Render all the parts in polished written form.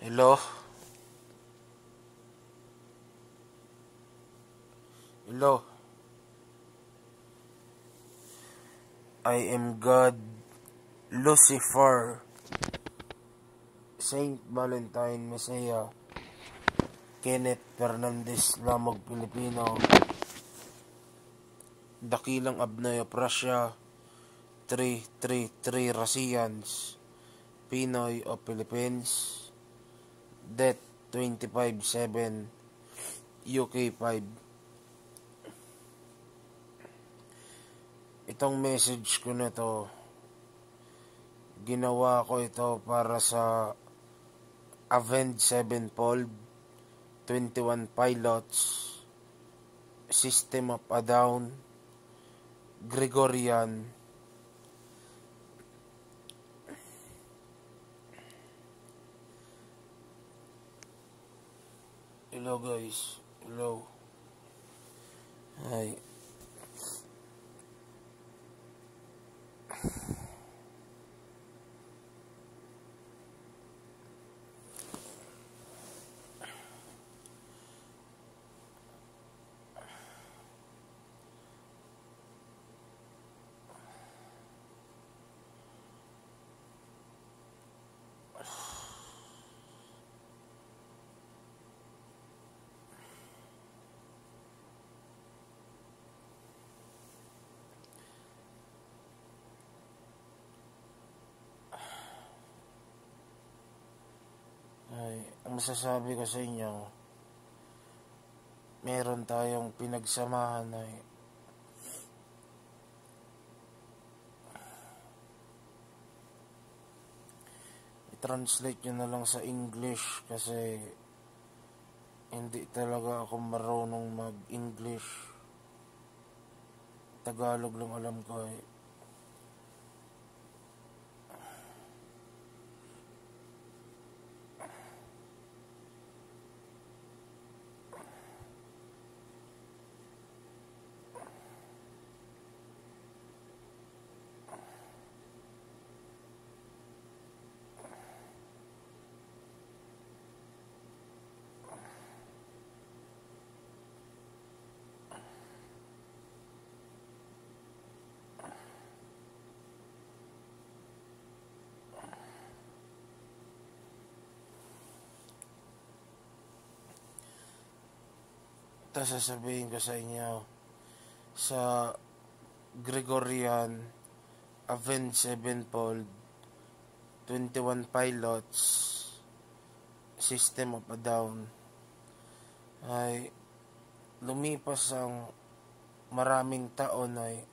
Hello? Hello? I am God, Lucifer, Saint Valentine Messiah, Kenneth Fernandez Lamog Pilipino, Dakilang Abnoy of Russia, 333 Russians, Pinoy of Philippines, Death 25-7, UK 5. Itong message ko na to, ginawa ko ito para sa Avenged Sevenfold, 21 Pilots, System of a Down, Gregorian, hello guys, hello, hi. Ang masasabi ko sa inyo, meron tayong pinagsamahan ay i-translate nyo na lang sa English kasi hindi talaga ako marunong mag-English. Tagalog lang alam ko eh. Tapos sasabihin ko sa inyo, sa Gregorian, Avenged Sevenfold, 21 Pilots, System of a Down, ay lumipas ang maraming taon ay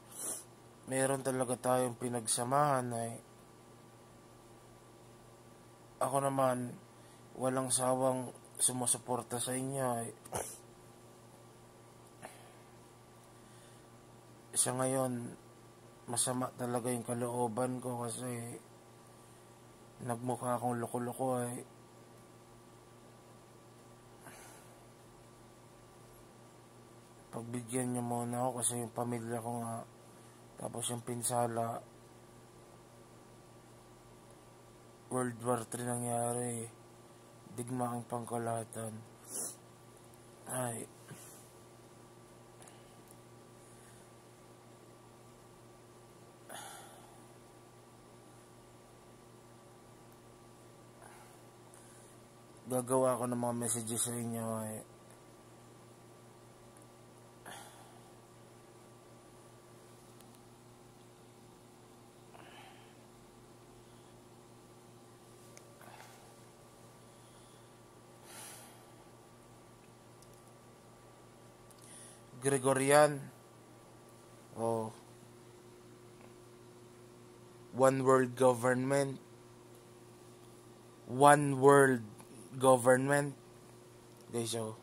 meron talaga tayong pinagsamahan ay ako naman walang sawang sumusuporta sa inyo ay sa ngayon masama talaga yung kalooban ko kasi nagmukha akong loko-loko ay pagbigyan nyo muna ako kasi yung pamilya ko nga tapos yung pinsala World War III nangyari, digmaang pangkalahatan ay gagawa ko ng mga messages sa inyo ay Gregorian o One World Government, One World Government guys. So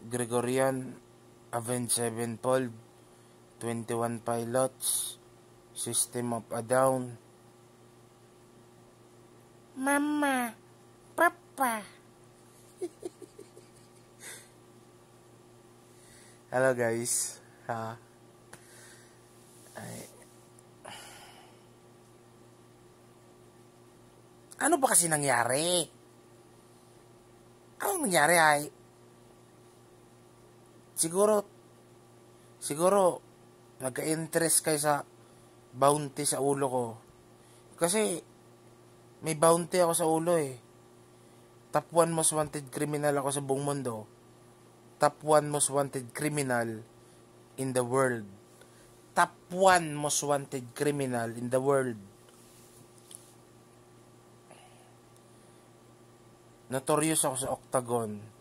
Gregorian Avenged Sevenfold, 21 Pilots, System of a Down. Mama, Papa. Hello guys. Ano ba kasi nangyari? Anong nangyari ay? Siguro nagka-interest kayo sa bounty sa ulo ko. Kasi may bounty ako sa ulo eh. Top 1 most wanted criminal ako sa buong mundo. Top 1 most wanted criminal in the world. Top 1 most wanted criminal in the world. Notorious ako sa Octagon.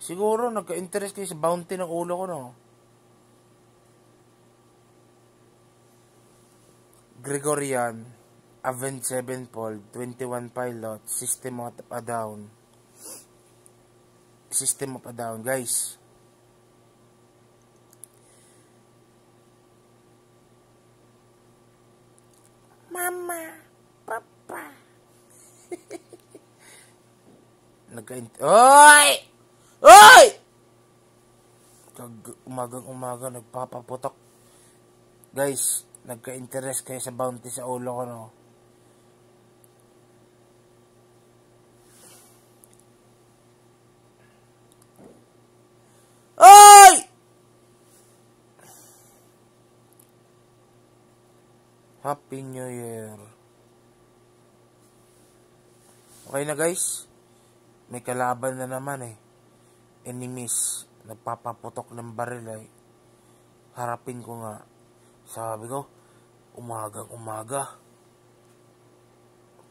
Siguro nagka-interest kayo sa bounty ng ulo ko, no? Gregorian, Avenged Sevenfold, 21 Pilots, System of a Down. System of a Down, guys. Mama, Papa. Oy! Oy! Umagang-umaga nagpapaputok. Guys, nagka-interest kayo sa bounty sa ulo ko, no? Oy! Happy New Year. Okay na guys. May kalaban na naman eh. Enemies. Nagpapaputok ng baril eh. Harapin ko nga. Sabi ko, umagang-umaga.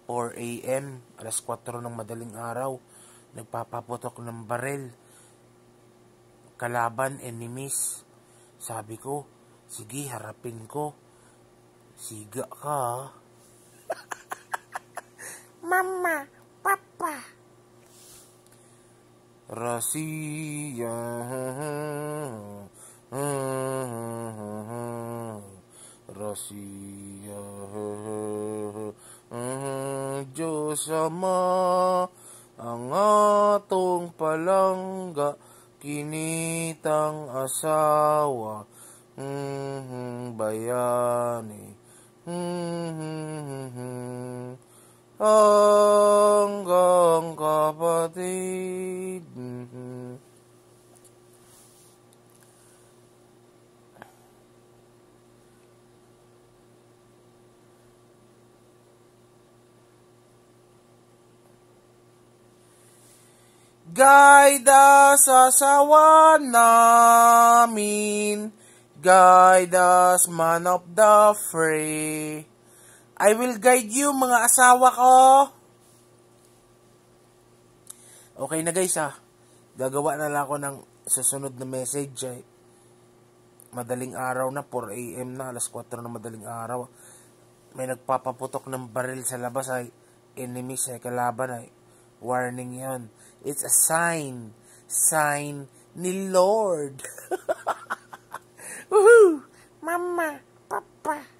4 a.m. Alas 4 ng madaling araw. Nagpapaputok ng baril. Kalaban, enemies. Sabi ko, sige, harapin ko. Siga ka. Mama, Papa. Rasiya, Rasiya, Diyos Ama, ang atong palangga, kinitang asawa, bayani, hanggang kapatid. Guide us sa asawa namin, guide us man of the fray. I will guide you mga asawa ko. Okay na guys ha. Gagawa na lang ako ng susunod na message ay. Madaling araw na, 4 a.m. na, alas 4 na madaling araw. May nagpapaputok ng baril sa labas ay. Enemies ay kalaban ay. Warning yon. It's a sign. Sign ni Lord. Woohoo! Mama, Papa.